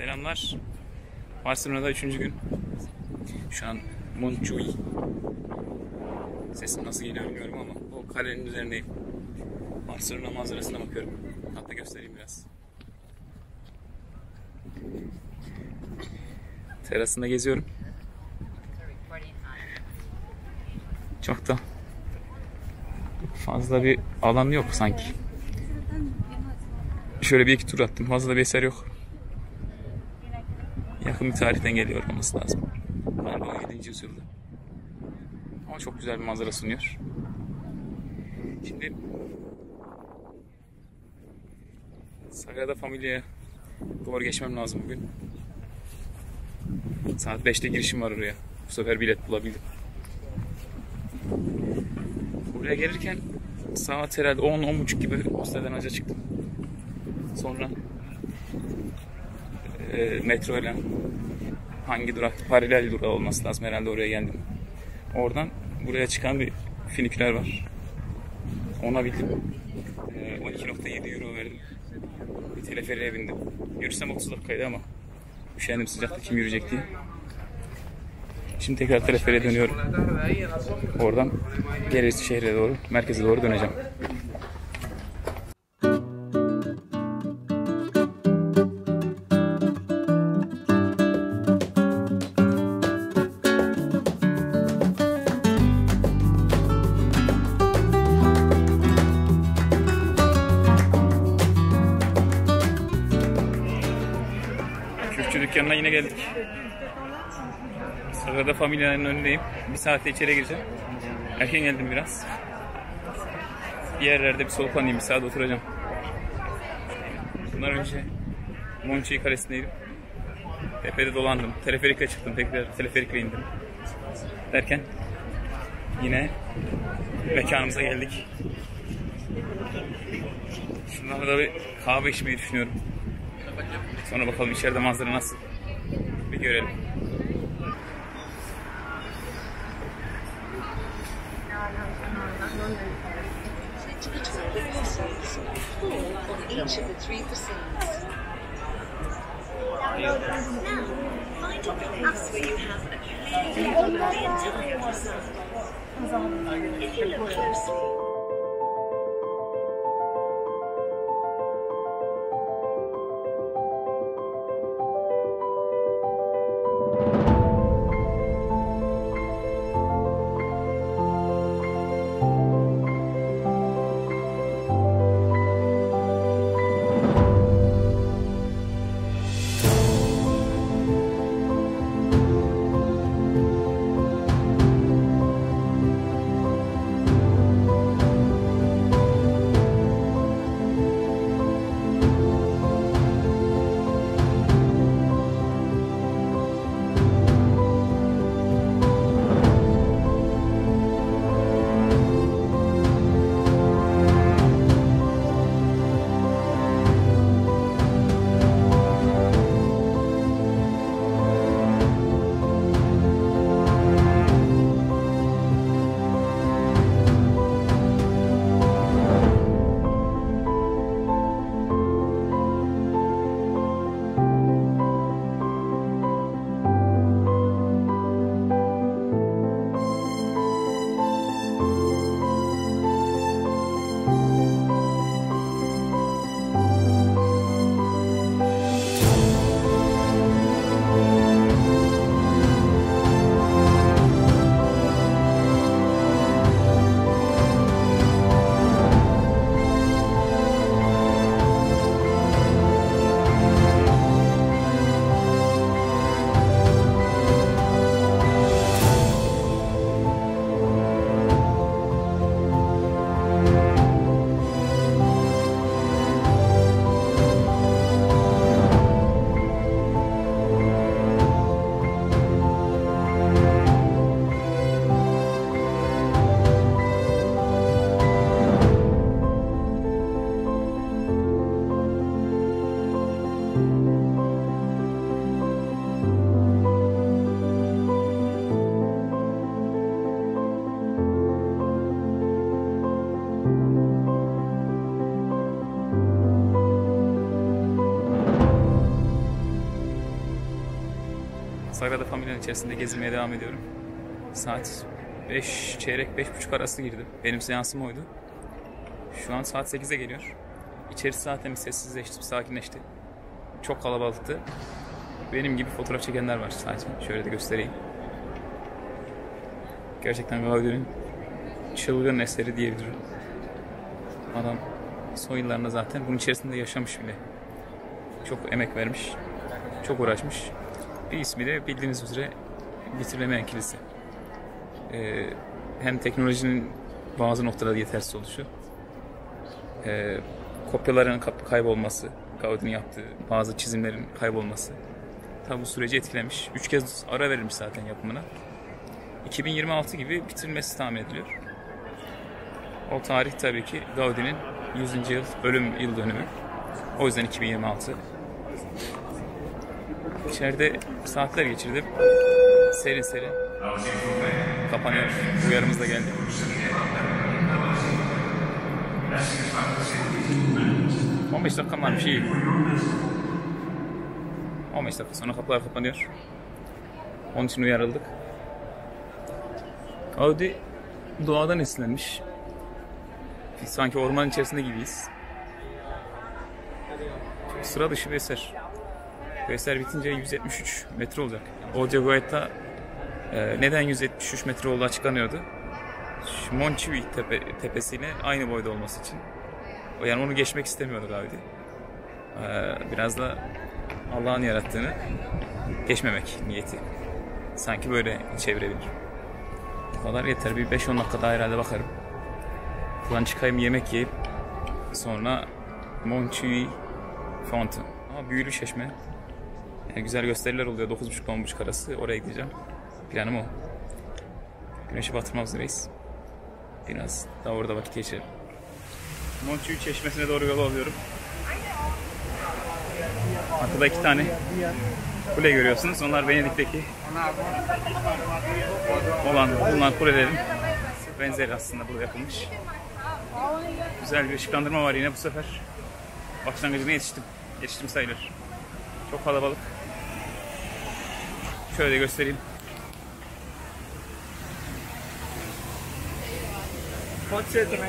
Selamlar. Barcelona'da 3. gün. Şu an Montjuïc. Sesim nasıl geliyor bilmiyorum ama o kalenin üzerindeyim. Barcelona manzarasına bakıyorum. Hatta göstereyim biraz. Terasında geziyorum. Çok da fazla bir alan yok sanki. Şöyle bir iki tur attım. Fazla bir eser yok. Yakın bir tarihten geliyor olması lazım. Galiba 17. yüzyılda. Ama çok güzel bir manzara sunuyor. Şimdi Sagrada Familia'ya doğru geçmem lazım bugün. Saat 5'te girişim var oraya. Bu sefer bilet bulabildim. Buraya gelirken saat herhalde 10-10.30 gibi hostelden önce çıktım. Sonra metro ile hangi durak? Paralel durağı olması lazım. Herhalde oraya geldim. Oradan buraya çıkan bir finiküler var. Ona bindim. 12.7 euro verdim. Bir teleferiğe bindim. Yürüsem 30 dakikaydı ama üşendim sıcakta kim yürüyecek diye. Şimdi tekrar teleferiğe dönüyorum. Oradan geri şehre doğru, merkeze doğru döneceğim. Kürkçü dükkanına yine geldik. Sagrada Familia'nın önündeyim. Bir saatte içeri gireceğim. Erken geldim biraz. Bir yerlerde bir soluklanayım, bir saat oturacağım. Bundan önce Montjuïc Kalesi'ndeydim. Tepede dolandım. Teleferikle çıktım. Tekrar teleferikle indim. Derken yine mekanımıza geldik. Şundan da bir kahve içmeyi düşünüyorum. Sonra bakalım içeride manzara nasıl. Bir görelim. Sagrada Familia'nın içerisinde gezinmeye devam ediyorum. Saat 5 çeyrek 5:30 arası girdim. Benim seansım oydu. Şu an saat 8'e geliyor. İçerisi zaten bir sessizleşti, bir sakinleşti. Çok kalabalıktı. Benim gibi fotoğraf çekenler var sadece. Şöyle de göstereyim. Gerçekten Gaudi'nin çılgın eseri diyebilirim. Adam son yıllarında zaten bunun içerisinde yaşamış bile. Çok emek vermiş. Çok uğraşmış. Bir ismi de bildiğiniz üzere bitirilemeyen kilise. Hem teknolojinin bazı noktalarda yetersiz oluşu, kopyaların kaybolması, Gaudi'nin yaptığı bazı çizimlerin kaybolması tabi bu süreci etkilemiş. 3 kez ara verilmiş zaten yapımına. 2026 gibi bitirilmesi tahmin ediliyor. O tarih tabii ki Gaudi'nin 100. yıl ölüm yıl dönümü. O yüzden 2026. İçeride saatler geçirdim. Serin serin. Kapanıyor. Uyarımız da geldi. — 15 dakika varmış, iyi. 15 dakika sonra kapılar kapanıyor. Onun için uyarıldık. Gaudi doğadan esinlenmiş. Biz sanki ormanın içerisinde gibiyiz. Çok sıra dışı bir eser. Bu eser bitince 173 metre olacak. Otiogoet'ta neden 173 metre olduğu açıklanıyordu. Montjuïc tepesiyle aynı boyda olması için. Yani onu geçmek istemiyordu Gaudi. Biraz da Allah'ın yarattığını geçmemek niyeti. Sanki böyle çevirebilir. Bu kadar yeter. Bir 5-10 dakika daha herhalde bakarım. Buradan çıkayım, yemek yiyip sonra Montjuïc Fountain. Ama büyülü çeşme. Yani güzel gösteriler oluyor. 9.30-10.30 arası. Oraya gideceğim. Planım o. Güneşi batırmak üzereyiz. Biraz daha orada vakit geçirelim. Montjuïc çeşmesine doğru yol alıyorum. Arkada 2 tane kule görüyorsunuz. Onlar Venedik'teki bulunan kulelerin benzeri aslında burada yapılmış. Güzel bir ışıklandırma var yine bu sefer. Başlangıcına yetiştim. Yetiştim sayılır. Çok kalabalık. Şöyle de göstereyim. Pode ser também.